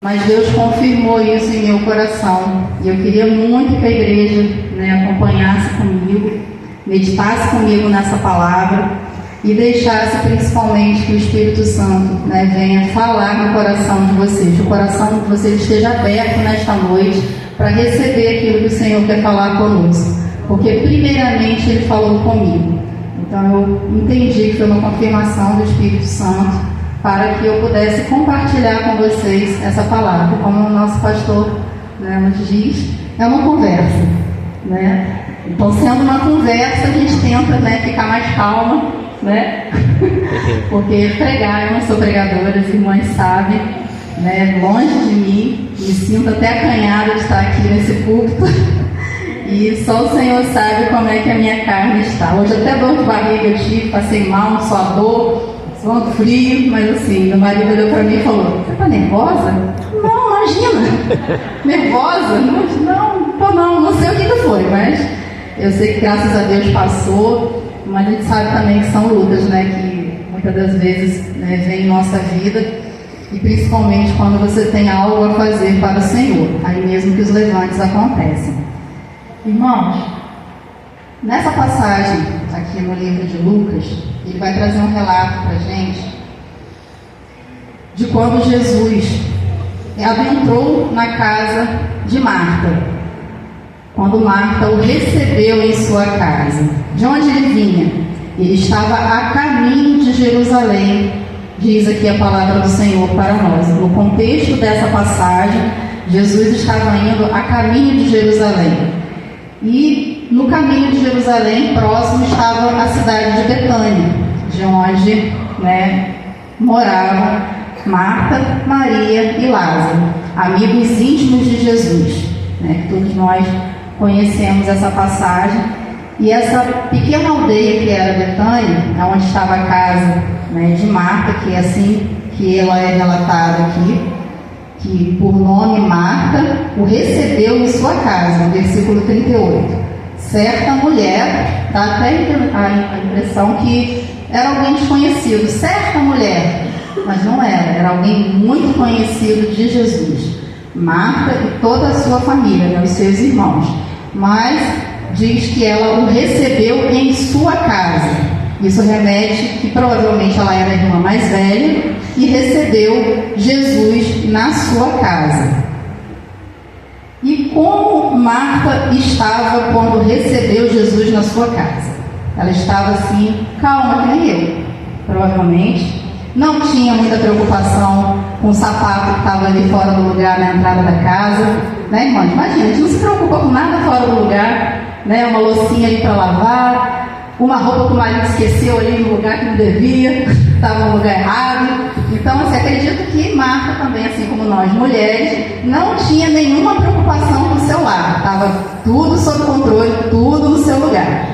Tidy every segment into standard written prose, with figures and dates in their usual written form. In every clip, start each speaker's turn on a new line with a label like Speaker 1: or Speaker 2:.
Speaker 1: Mas Deus confirmou isso em meu coração. E eu queria muito que a igreja, acompanhasse comigo, meditasse comigo nessa palavra e deixasse principalmente que o Espírito Santo venha falar no coração de vocês. O coração de vocês esteja aberto nesta noite para receber aquilo que o Senhor quer falar conosco. Porque primeiramente Ele falou comigo. Então eu entendi que foi uma confirmação do Espírito Santo para que eu pudesse compartilhar com vocês essa palavra. Como o nosso pastor nos diz, é uma conversa. Então, sendo uma conversa, a gente tenta ficar mais calma, porque pregar, eu não sou pregadora, as irmãs sabem, longe de mim, me sinto até acanhada de estar aqui nesse púlpito. E só o Senhor sabe como é que a minha carne está. Hoje até dor de barriga eu tive, passei mal, suador, suando frio, mas assim, meu marido olhou para mim e falou: "Você está nervosa?" "Não, imagina." "Nervosa?" Não sei o que foi, mas eu sei que graças a Deus passou, mas a gente sabe também que são lutas, que muitas das vezes vem em nossa vida, e principalmente quando você tem algo a fazer para o Senhor, aí mesmo que os levantes acontecem. Irmãos, nessa passagem aqui no livro de Lucas, ele vai trazer um relato para a gente de quando Jesus adentrou na casa de Marta, quando Marta o recebeu em sua casa. De onde ele vinha? Ele estava a caminho de Jerusalém, diz aqui a palavra do Senhor para nós. No contexto dessa passagem, Jesus estava indo a caminho de Jerusalém. E no caminho de Jerusalém, próximo, estava a cidade de Betânia, de onde moravam Marta, Maria e Lázaro, amigos íntimos de Jesus. Que todos nós conhecemos essa passagem. E essa pequena aldeia que era Betânia, onde estava a casa de Marta, que é assim que ela é relatada aqui, que por nome Marta o recebeu em sua casa, no versículo 38. Certa mulher, dá até a impressão que era alguém desconhecido, certa mulher, mas não era alguém muito conhecido de Jesus. Marta e toda a sua família, os seus irmãos. Mas diz que ela o recebeu em sua casa. Isso remete que provavelmente ela era a irmã mais velha e recebeu Jesus na sua casa. E como Marta estava quando recebeu Jesus na sua casa? Ela estava assim, calma que nem eu, provavelmente. Não tinha muita preocupação com o sapato que estava ali fora do lugar na entrada da casa. Irmãos? Imagina, a gente não se preocupa com nada fora do lugar. Uma loucinha ali para lavar, uma roupa que o marido esqueceu ali no lugar que não devia, estava no lugar errado. Então, acredito que Marta também, assim como nós mulheres, não tinha nenhuma preocupação com o seu lar. Estava tudo sob controle, tudo no seu lugar.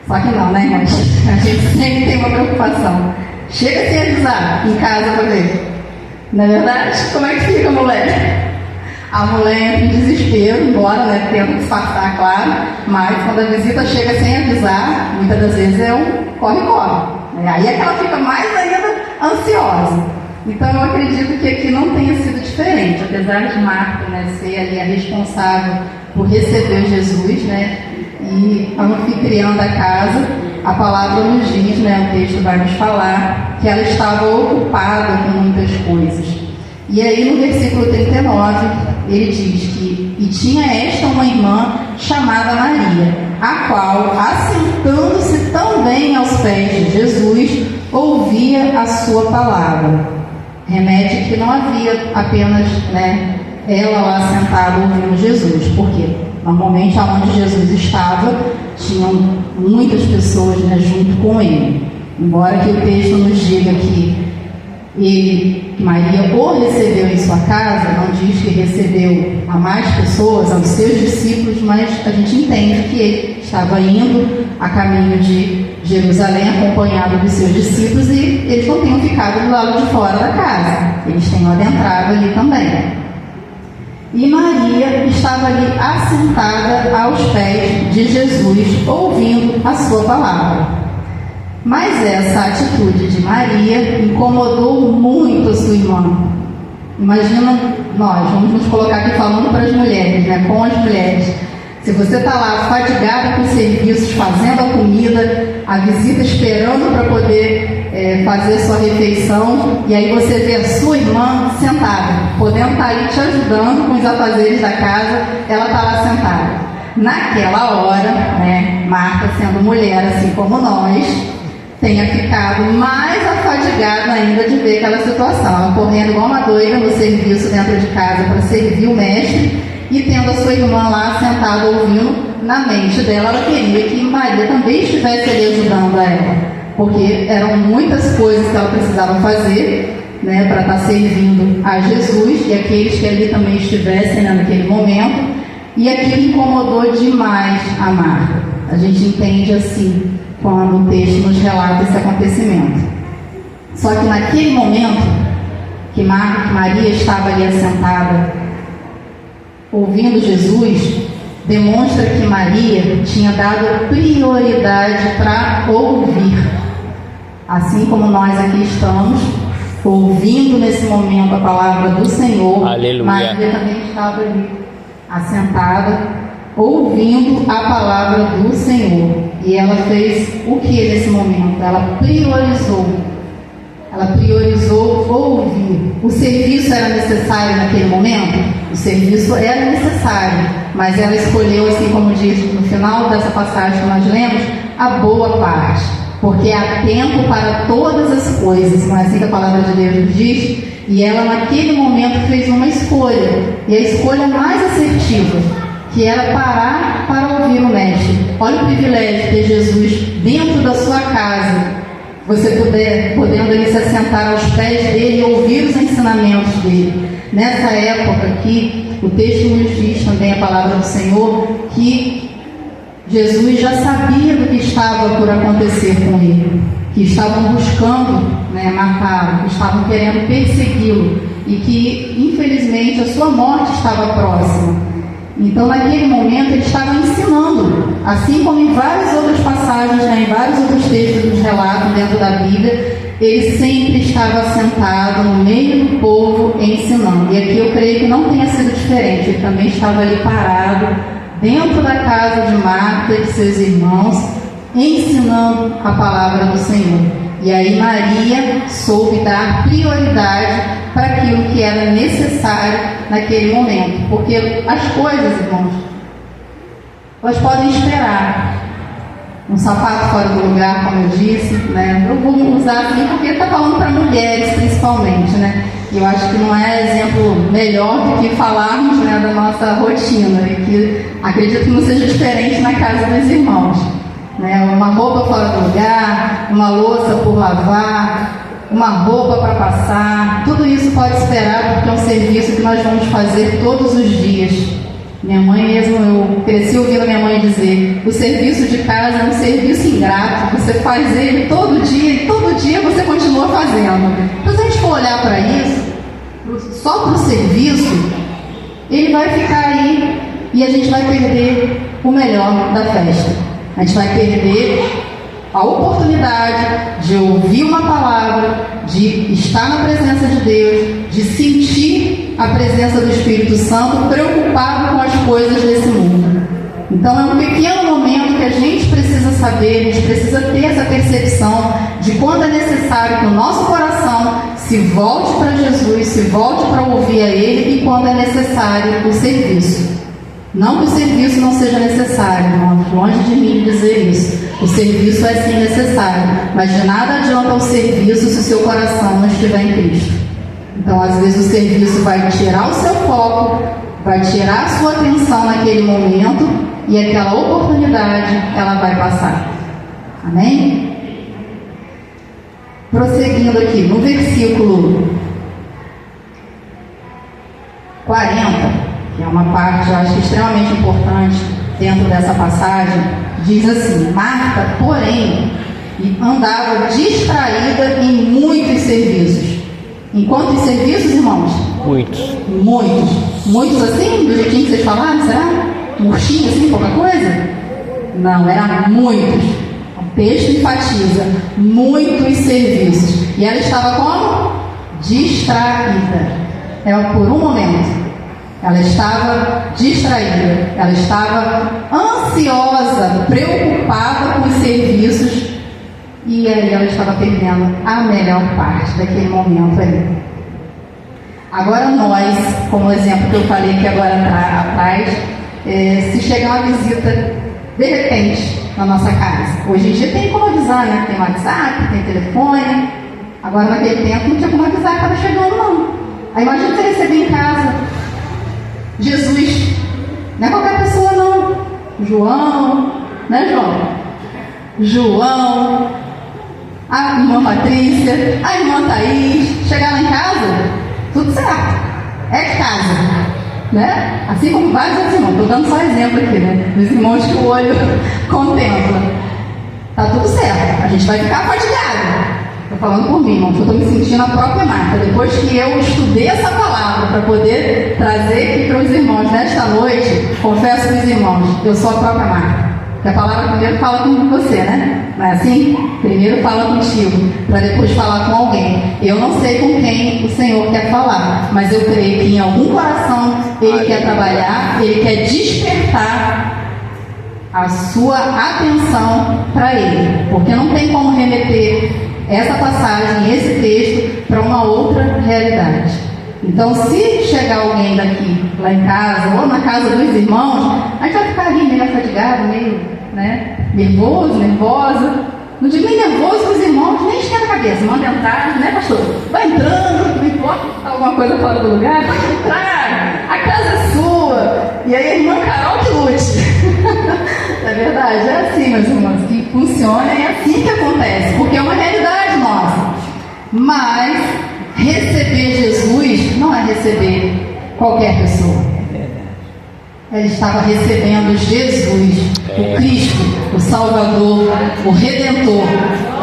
Speaker 1: Só que não, irmãos? A gente sempre tem uma preocupação. Chega sem avisar em casa para ver. Não é verdade? Como é que fica a mulher? A mulher entra em desespero, embora tenta disfarçar, claro, mas quando a visita chega sem avisar, muitas das vezes é um corre-corre. Aí é que ela fica mais ainda ansiosa. Então eu acredito que aqui não tenha sido diferente, apesar de Marta ser ali a responsável por receber Jesus, e a anfitriã da casa, a palavra nos diz, o texto vai nos falar, que ela estava ocupada com muitas coisas. E aí no versículo 39, ele diz que: "E tinha esta uma irmã chamada Maria, a qual, assentando-se também aos pés de Jesus, ouvia a sua palavra." Remete que não havia apenas ela lá sentada ouvindo Jesus, porque normalmente aonde Jesus estava, tinham muitas pessoas junto com ele. Embora que o texto nos diga que Maria o recebeu em sua casa, não diz que recebeu a mais pessoas, aos seus discípulos, mas a gente entende que ele estava indo a caminho de Jerusalém acompanhado dos seus discípulos, e eles não tenham ficado do lado de fora da casa, eles tenham adentrado ali também. E Maria estava ali assentada aos pés de Jesus, ouvindo a sua palavra. Mas essa atitude de Maria incomodou muito a sua irmã. Imagina nós, vamos nos colocar aqui falando para as mulheres, né, com as mulheres. Se você está lá fadigada com os serviços, fazendo a comida, a visita esperando para poder fazer sua refeição, e aí você vê a sua irmã sentada, podendo estar ali te ajudando com os afazeres da casa, ela está lá sentada. Naquela hora, né, Marta, sendo mulher assim como nós, tenha ficado mais afadigada ainda de ver aquela situação, ela correndo igual uma doida no serviço dentro de casa para servir o mestre, e tendo a sua irmã lá sentada ouvindo. Na mente dela, ela queria que Maria também estivesse ali ajudando a ela, porque eram muitas coisas que ela precisava fazer, né, para estar servindo a Jesus, e aqueles que ali também estivessem, né, naquele momento, e aquilo incomodou demais a Marta. A gente entende assim, quando o texto nos relata esse acontecimento. Só que naquele momento, que Maria estava ali assentada, ouvindo Jesus, demonstra que Maria tinha dado prioridade para ouvir. Assim como nós aqui estamos, ouvindo nesse momento a palavra do Senhor, aleluia. Maria também estava ali, assentada, ouvindo a palavra do Senhor. E ela fez o que nesse momento? Ela priorizou ouvir. O serviço era necessário naquele momento? O serviço era necessário, mas ela escolheu, assim como diz no final dessa passagem que nós lemos, a boa parte, porque há tempo para todas as coisas, não é assim que a palavra de Deus nos diz? E ela naquele momento fez uma escolha, e a escolha mais assertiva, que era parar para ouvir o mestre. Olha o privilégio de ter Jesus dentro da sua casa, você podendo ali se assentar aos pés dele e ouvir os ensinamentos dele. Nessa época aqui, o texto nos diz também, a palavra do Senhor, que Jesus já sabia do que estava por acontecer com ele, que estavam buscando, né, matá-lo, que estavam querendo persegui-lo, e que infelizmente a sua morte estava próxima. Então naquele momento ele estava ensinando, assim como em várias outras passagens, né, em vários outros textos dos relatos dentro da Bíblia, ele sempre estava sentado no meio do povo ensinando. E aqui eu creio que não tenha sido diferente, ele também estava ali parado dentro da casa de Marta e de seus irmãos, ensinando a palavra do Senhor. E aí Maria soube dar prioridade para aquilo que era necessário naquele momento, porque as coisas, irmãos, elas podem esperar. Um sapato fora do lugar, como eu disse, né? Eu vou usar assim porque está falando para mulheres principalmente, né? E eu acho que não é exemplo melhor do que falarmos, né, da nossa rotina, e que acredito que não seja diferente na casa dos irmãos, né? Uma roupa fora do lugar, uma louça por lavar, uma roupa para passar, tudo isso pode esperar, porque é um serviço que nós vamos fazer todos os dias. Minha mãe mesmo, eu cresci ouvindo minha mãe dizer, o serviço de casa é um serviço ingrato, você faz ele todo dia e todo dia você continua fazendo. Então se a gente for olhar para isso, só para o serviço, ele vai ficar aí e a gente vai perder o melhor da festa. A gente vai perder a oportunidade de ouvir uma palavra, de estar na presença de Deus, de sentir a presença do Espírito Santo, preocupado com as coisas desse mundo. Então é um pequeno momento que a gente precisa saber, a gente precisa ter essa percepção de quando é necessário que o nosso coração se volte para Jesus, se volte para ouvir a Ele, e quando é necessário o serviço. Não que o serviço não seja necessário, irmãos, longe de mim dizer isso. O serviço é sim necessário, mas de nada adianta o serviço se o seu coração não estiver em Cristo. Então, às vezes, o serviço vai tirar o seu foco, vai tirar a sua atenção naquele momento, e aquela oportunidade, ela vai passar. Amém? Prosseguindo aqui, no versículo 40, que é uma parte, eu acho que extremamente importante dentro dessa passagem, diz assim: Marta, porém, andava distraída em muitos serviços. Em quantos serviços, irmãos?
Speaker 2: Muitos.
Speaker 1: Muitos assim, do jeitinho que vocês falaram, será? Murchinho assim, pouca coisa? Não, era muitos. O texto enfatiza, muitos serviços. E ela estava como? Distraída. por um momento. Ela estava distraída, ela estava ansiosa, preocupada com os serviços, e aí ela estava perdendo a melhor parte daquele momento ali. Agora nós, como exemplo que eu falei aqui agora atrás, se chegar uma visita de repente na nossa casa, hoje em dia tem como avisar, né? Tem WhatsApp, tem telefone. Agora naquele tempo não tinha como avisar que estava chegando, não. Aí imagina você receber em casa Jesus, não é qualquer pessoa não, João, né João? João, a irmã Patrícia, a irmã Thaís, chegar lá em casa, tudo certo, é de casa, né? Assim como vários outros irmãos, estou dando só exemplo aqui, né? Dos irmãos que o olho contempla, tá tudo certo, a gente vai ficar fatigado. Estou falando por mim, irmão, eu estou me sentindo a própria Marta. Depois que eu estudei essa palavra para poder trazer aqui para os irmãos nesta noite, confesso para os irmãos, eu sou a própria Marta. Porque a palavra primeiro fala com você, né? Não é assim? Primeiro fala contigo, para depois falar com alguém. Eu não sei com quem o Senhor quer falar, mas eu creio que em algum coração Ele quer trabalhar, Ele quer despertar a sua atenção para Ele. Porque não tem como remeter essa passagem, esse texto, para uma outra realidade. Então, se chegar alguém daqui, lá em casa, ou na casa dos irmãos, a gente vai ficar ali meio afadigado, meio, né, nervoso, nervosa. Não digo nem nervoso que os irmãos nem esquenta a cabeça, manda entrar, né, pastor? Vai entrando, não importa se está alguma coisa fora do lugar, pode entrar, a casa é sua. E aí a irmã Carol que lute. É verdade, é assim, meus irmãos, que funciona e é assim que acontece, porque é uma realidade nossa. Mas receber Jesus não é receber qualquer pessoa. Ele estava recebendo Jesus, o Cristo, o Salvador, o Redentor.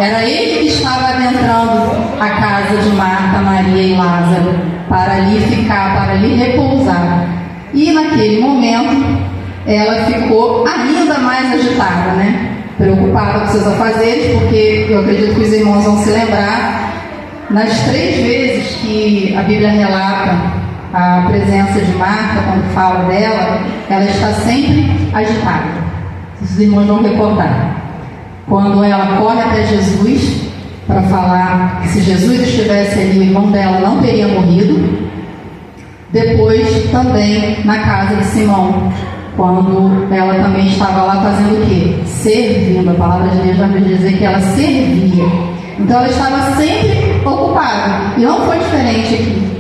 Speaker 1: Era Ele que estava adentrando a casa de Marta, Maria e Lázaro, para ali ficar, para ali repousar. E naquele momento, ela ficou ainda mais agitada, né? Preocupada com seus afazeres, porque eu acredito que os irmãos vão se lembrar, nas 3 vezes que a Bíblia relata a presença de Marta, quando fala dela, ela está sempre agitada. Os irmãos vão recordar. Quando ela corre até Jesus para falar que se Jesus estivesse ali, o irmão dela não teria morrido. Depois também na casa de Simão, quando ela também estava lá fazendo o quê? Servindo. A palavra de Deus vai dizer que ela servia. Então ela estava sempre ocupada. E não foi diferente aqui.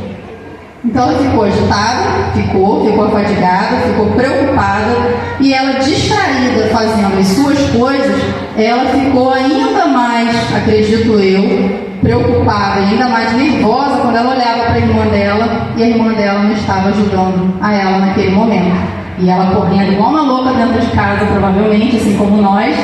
Speaker 1: Então ela ficou agitada, ficou afadigada, ficou preocupada. E ela, distraída fazendo as suas coisas, ela ficou ainda mais, acredito eu, preocupada, ainda mais nervosa quando ela olhava para a irmã dela e a irmã dela não estava ajudando a ela naquele momento. E ela correndo igual uma louca dentro de casa, provavelmente, assim como nós,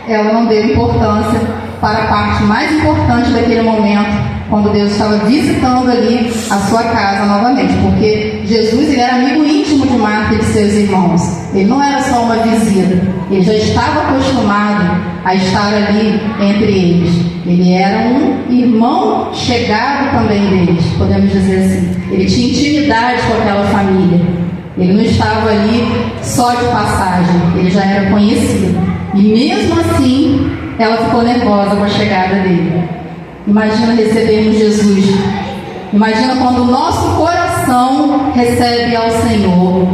Speaker 1: ela não deu importância para a parte mais importante daquele momento, quando Deus estava visitando ali a sua casa novamente, porque Jesus, ele era amigo íntimo de Marta e de seus irmãos. Ele não era só uma visita, ele já estava acostumado a estar ali entre eles. Ele era um irmão chegado também deles, podemos dizer assim. Ele tinha intimidade com aquela família. Ele não estava ali só de passagem, ele já era conhecido. E mesmo assim, ela ficou nervosa com a chegada dele. Imagina recebermos Jesus. Imagina quando o nosso coração recebe ao Senhor.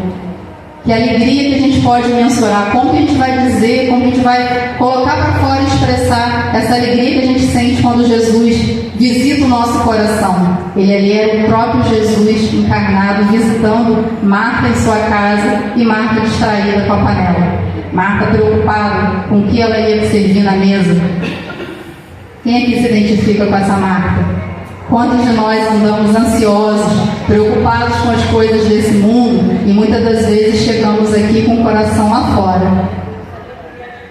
Speaker 1: Que alegria que a gente pode mensurar. Como que a gente vai dizer, como que a gente vai colocar para fora e expressar essa alegria que a gente sente quando Jesus visita o nosso coração. Ele ali era o próprio Jesus encarnado, visitando Marta em sua casa e Marta distraída com a panela. Marta preocupada com o que ela ia servir na mesa. Quem aqui se identifica com essa Marta? Quantos de nós andamos ansiosos, preocupados com as coisas desse mundo e muitas das vezes chegamos aqui com o coração lá fora?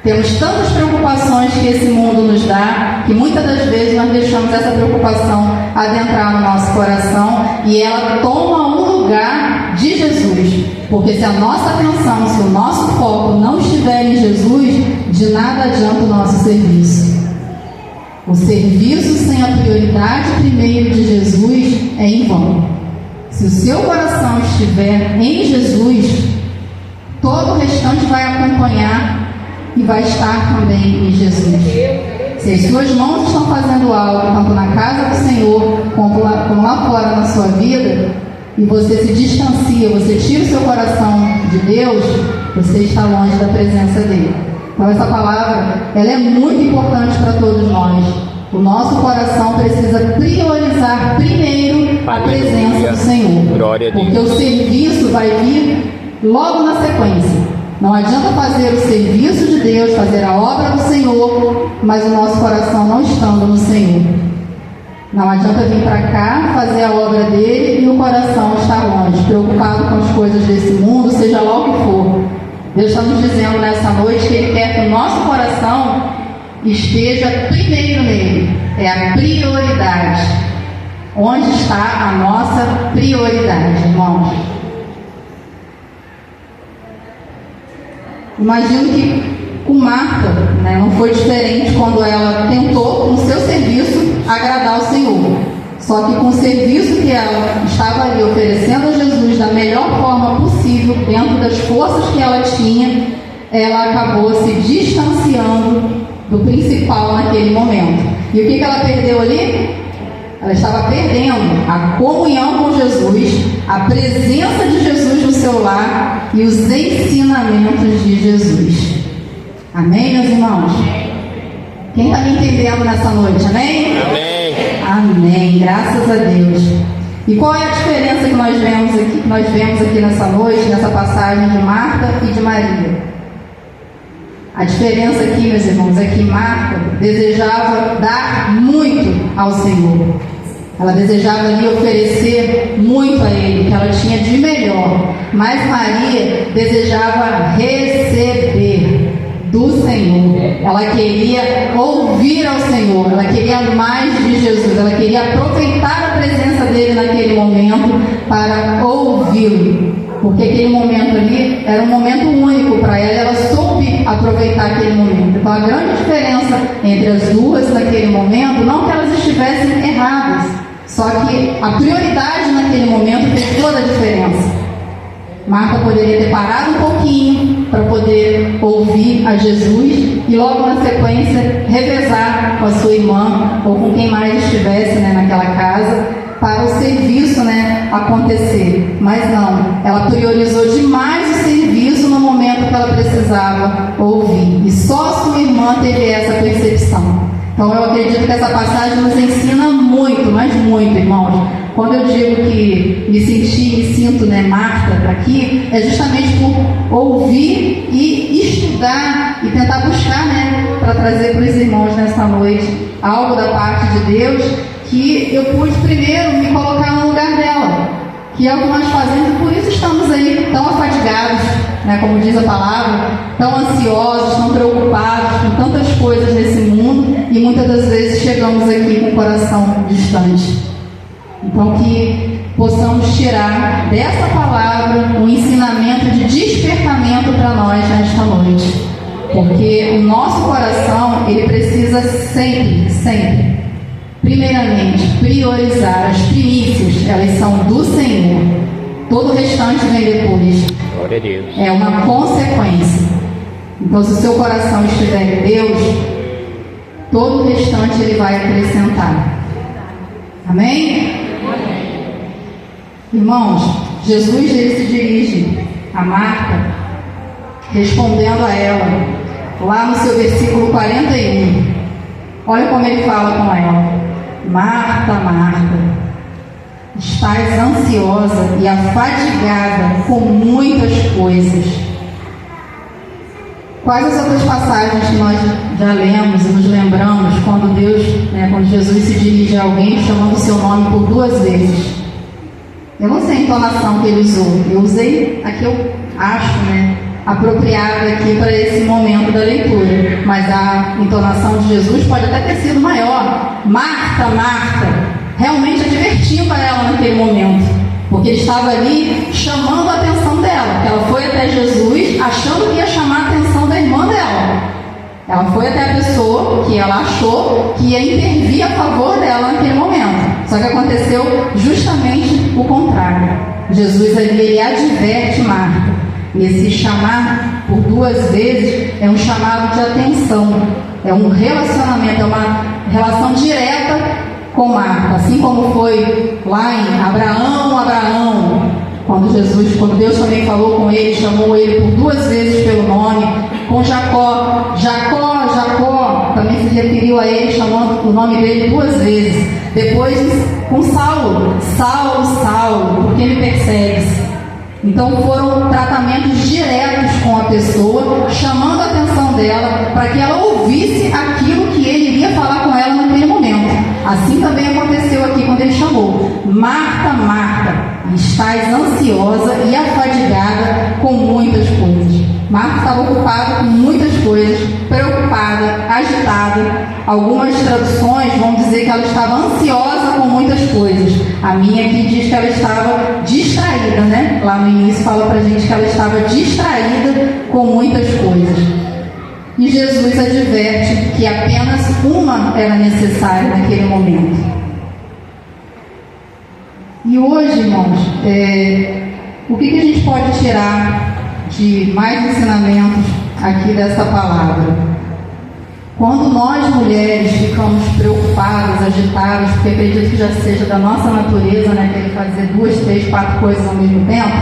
Speaker 1: Temos tantas preocupações que esse mundo nos dá, que muitas das vezes nós deixamos essa preocupação adentrar no nosso coração e ela toma o lugar de Jesus. Porque se a nossa atenção, se o nosso foco não estiver em Jesus, de nada adianta o nosso serviço. O serviço sem a prioridade primeiro de Jesus é em vão. Se Se o seu coração estiver em Jesus, todo o restante vai acompanhar e vai estar também em Jesus. Se as suas mãos estão fazendo algo, tanto na casa do Senhor, como lá fora na sua vida, e você se distancia, você tira o seu coração de Deus, você está longe da presença dele. Então essa palavra, ela é muito importante para todos nós. O nosso coração precisa priorizar primeiro a presença do Senhor. Porque o serviço vai vir logo na sequência. Não adianta fazer o serviço de Deus, fazer a obra do Senhor, mas o nosso coração não estando no Senhor. Não adianta vir para cá, fazer a obra dele e o coração estar longe, preocupado com as coisas desse mundo, seja lá o que for. Deus está nos dizendo nessa noite que Ele quer que o nosso coração esteja primeiro nele. É a prioridade. Onde está a nossa prioridade, irmãos? Imagino que com Marta, não foi diferente quando ela tentou, com o seu serviço, agradar o Senhor. Só que com o serviço que ela estava ali oferecendo a Jesus da melhor forma possível, dentro das forças que ela tinha, ela acabou se distanciando do principal naquele momento. E o que ela perdeu ali? Ela estava perdendo a comunhão com Jesus, a presença de Jesus no seu lar e os ensinamentos de Jesus. Amém, meus irmãos? Quem está me entendendo nessa noite? Amém?
Speaker 2: Amém.
Speaker 1: Amém. Graças a Deus. E qual é a diferença que nós vemos aqui nessa noite, nessa passagem de Marta e de Maria? A diferença aqui, meus irmãos, é que Marta desejava dar muito ao Senhor. Ela desejava ali oferecer muito a Ele, que ela tinha de melhor. Mas Maria desejava receber do Senhor. Ela queria ouvir ao Senhor, ela queria mais de Jesus, ela queria aproveitar a presença dele naquele momento para ouvi-lo, porque aquele momento ali era um momento único para ela soube aproveitar aquele momento. Então a grande diferença entre as duas naquele momento, não que elas estivessem erradas, só que a prioridade naquele momento fez toda a diferença. Marta poderia ter parado um pouquinho para poder ouvir a Jesus e logo na sequência revezar com a sua irmã ou com quem mais estivesse naquela casa para o serviço acontecer. Mas não, ela priorizou demais o serviço no momento que ela precisava ouvir. E só a sua irmã teve essa percepção. Então eu acredito que essa passagem nos ensina muito, mas muito, irmãos. Quando eu digo que me sinto, Marta, aqui, é justamente por ouvir e estudar e tentar buscar, para trazer para os irmãos nessa noite algo da parte de Deus, que eu pude primeiro me colocar no lugar dela, que é o que nós fazemos e por isso estamos aí tão afadigados, como diz a palavra, tão ansiosos, tão preocupados com tantas coisas nesse mundo e muitas das vezes chegamos aqui com o coração distante. Então que possamos tirar dessa palavra um ensinamento de despertamento para nós nesta noite, porque o nosso coração ele precisa sempre, primeiramente, priorizar as primícias, elas são do Senhor. Todo o restante vem depois.
Speaker 2: Glória a Deus.
Speaker 1: É uma consequência. Então, se o seu coração estiver em Deus, todo o restante Ele vai acrescentar. Amém? Irmãos, Jesus ele se dirige a Marta, respondendo a ela, lá no seu versículo 41. Olha como ele fala com ela. Marta, Marta, estás ansiosa e afadigada com muitas coisas. Quais as outras passagens que nós já lemos e nos lembramos quando Deus, quando Jesus se dirige a alguém chamando o seu nome por 2 vezes? Eu não sei a entonação que ele usou. Eu usei a que eu acho, apropriada aqui para esse momento da leitura. Mas a entonação de Jesus pode até ter sido maior. Marta, Marta, realmente advertindo a ela naquele momento, porque ele estava ali chamando a atenção dela. Ela foi até Jesus achando que ia chamar a atenção da irmã dela. Ela foi até a pessoa que ela achou que ia intervir a favor dela naquele momento. Só que aconteceu justamente o contrário. Jesus ali, ele adverte Marta. E esse chamar por 2 vezes é um chamado de atenção, é um relacionamento, é uma relação direta com Marta, assim como foi lá em Abraão, quando Deus também falou com ele, chamou ele por 2 vezes pelo nome, com Jacó, também se referiu a ele, chamando o nome dele 2 vezes, depois com Saulo, por que me persegues? Então foram tratamentos diretos com a pessoa, chamando a atenção dela para que ela ouvisse aquilo que ele iria falar com ela naquele momento. Assim também aconteceu aqui quando ele chamou: Marta, Marta, estás ansiosa e afadigada com muitas coisas. Marta estava ocupada com muitas coisas, preocupada, agitada. Algumas traduções vão dizer que ela estava ansiosa com muitas coisas. A minha aqui diz que ela estava distraída, né? Lá no início fala pra gente que ela estava distraída com muitas coisas. E Jesus adverte que apenas uma era necessária naquele momento. E hoje, irmãos, o que a gente pode tirar de mais ensinamentos aqui dessa palavra? Quando nós mulheres ficamos preocupadas, agitadas, porque acredito que já seja da nossa natureza, né, ter que fazer 2, 3, 4 coisas ao mesmo tempo,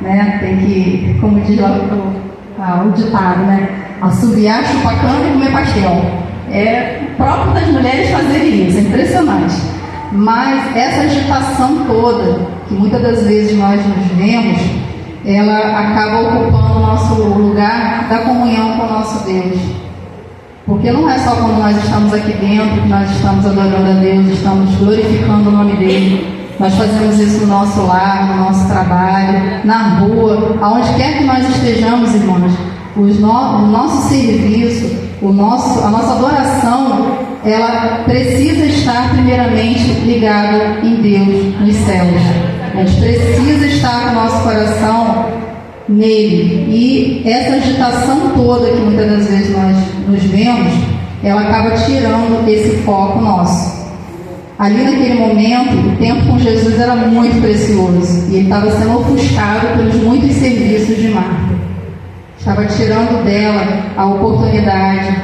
Speaker 1: né, tem que, como diz lá o ditado, né, assoviar, chupar cana e comer pastel. É próprio das mulheres fazerem isso, é impressionante. Mas essa agitação toda, que muitas das vezes nós nos vemos, ela acaba ocupando o nosso lugar da comunhão com o nosso Deus. Porque não é só quando nós estamos aqui dentro que nós estamos adorando a Deus, estamos glorificando o nome dele. Nós fazemos isso no nosso lar, no nosso trabalho, na rua, aonde quer que nós estejamos, irmãos. O nosso serviço, a nossa adoração, ela precisa estar primeiramente ligada em Deus, nos céus. A gente precisa estar com o nosso coração nele. E essa agitação toda que muitas das vezes nós nos vemos, ela acaba tirando esse foco nosso. Ali naquele momento, o tempo com Jesus era muito precioso e ele estava sendo ofuscado pelos muitos serviços de Marta. Estava tirando dela a oportunidade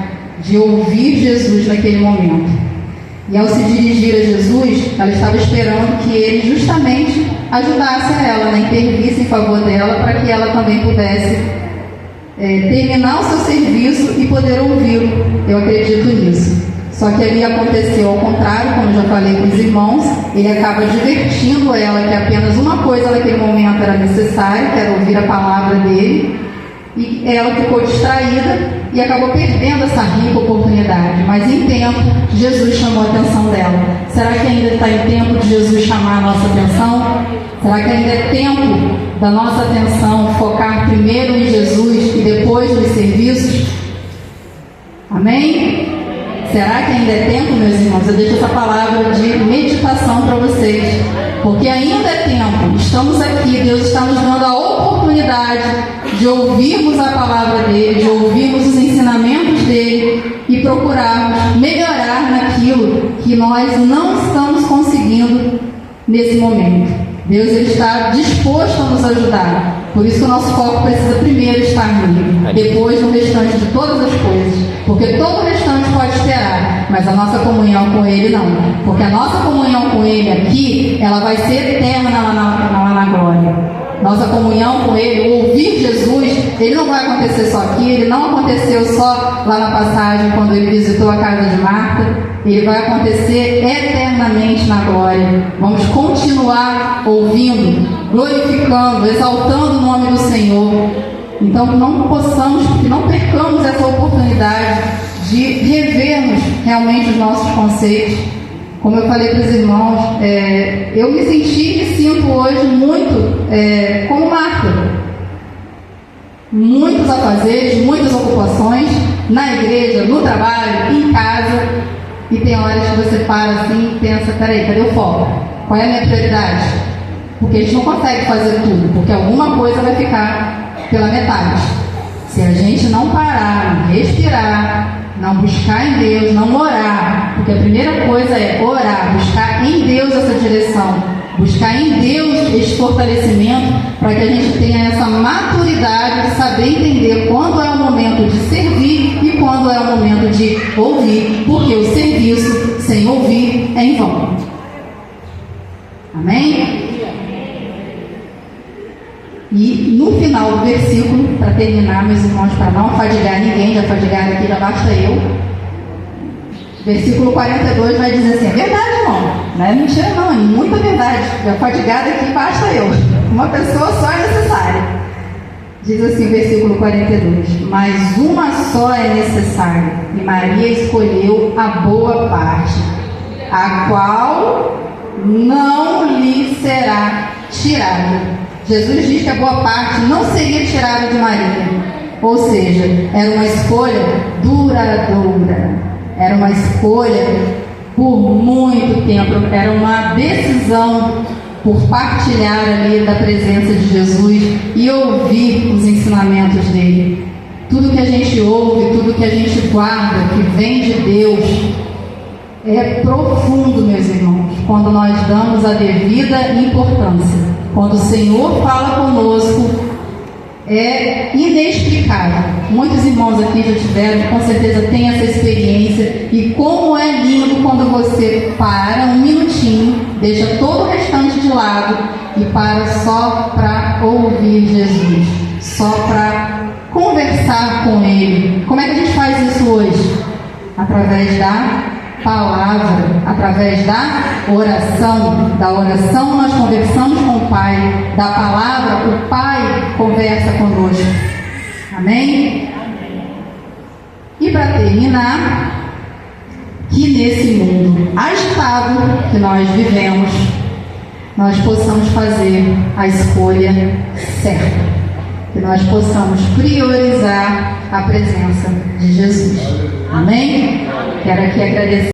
Speaker 1: de ouvir Jesus naquele momento. E ao se dirigir a Jesus, ela estava esperando que ele justamente ajudasse a ela, né, intervisse em favor dela, para que ela também pudesse terminar o seu serviço e poder ouvi-lo. Eu acredito nisso. Só que ali aconteceu ao contrário, como eu já falei com os irmãos, ele acaba divertindo ela que apenas uma coisa naquele momento era necessária, que era ouvir a palavra dele, e ela ficou distraída e acabou perdendo essa rica oportunidade. Mas em tempo, Jesus chamou a atenção dela. Será que ainda está em tempo de Jesus chamar a nossa atenção? Será que ainda é tempo da nossa atenção focar primeiro em Jesus e depois nos serviços? Amém? Será que ainda é tempo, meus irmãos? Eu deixo essa palavra de meditação para vocês, porque ainda é tempo. Estamos aqui, Deus está nos dando a oportunidade de ouvirmos a palavra dele, de ouvirmos os ensinamentos dele e procurarmos melhorar naquilo que nós não estamos conseguindo nesse momento. Deus ele está disposto a nos ajudar. Por isso que o nosso foco precisa primeiro estar nele, depois no restante de todas as coisas. Porque todo o restante pode esperar, mas a nossa comunhão com ele não. Porque a nossa comunhão com ele aqui, ela vai ser eterna lá na glória. Nossa comunhão com ele, o ouvir Jesus, ele não vai acontecer só aqui, ele não aconteceu só lá na passagem quando ele visitou a casa de Marta. Ele vai acontecer eternamente na glória. Vamos continuar ouvindo, glorificando, exaltando o nome do Senhor. Então que não percamos essa oportunidade de revermos realmente os nossos conceitos. Como eu falei para os irmãos, eu me sinto hoje muito como Marta. Muitos afazeres, muitas ocupações, na igreja, no trabalho, em casa. E tem horas que você para assim e pensa, peraí, cadê o foco? Qual é a minha prioridade? Porque a gente não consegue fazer tudo, porque alguma coisa vai ficar pela metade. Se a gente não parar, respirar, não buscar em Deus, não orar, porque a primeira coisa é orar, buscar em Deus essa direção, buscar em Deus esse fortalecimento, para que a gente tenha essa maturidade de saber entender quando é o momento de servir e quando é o momento de ouvir, porque o serviço sem ouvir é em vão. Amém? E no final do versículo, para terminar, meus irmãos, para não afadigar ninguém, já afadigar aqui já basta eu. Versículo 42 vai dizer assim: é verdade, irmão, não é mentira não, é muita verdade. Já afadigada aqui basta eu. Uma pessoa só é necessária. Diz assim, versículo 42: mas uma só é necessária, e Maria escolheu a boa parte, a qual não lhe será tirada. Jesus diz que a boa parte não seria tirada de Maria, ou seja, era uma escolha duradoura, era uma escolha por muito tempo, era uma decisão por partilhar ali da presença de Jesus e ouvir os ensinamentos dele. Tudo que a gente ouve, tudo que a gente guarda, que vem de Deus, é profundo, meus irmãos, quando nós damos a devida importância. Quando o Senhor fala conosco, é inexplicável. Muitos irmãos aqui já tiveram, com certeza têm essa experiência. E como é lindo quando você para um minutinho, deixa todo o restante de lado e para só para ouvir Jesus, só para conversar com Ele. Como é que a gente faz isso hoje? Através da palavra, através da oração. Da oração nós conversamos com o Pai, da palavra o Pai conversa conosco. Amém? E para terminar, que nesse mundo agitado que nós vivemos, nós possamos fazer a escolha certa, que nós possamos priorizar a presença de Jesus. Amém? Quero aqui agradecer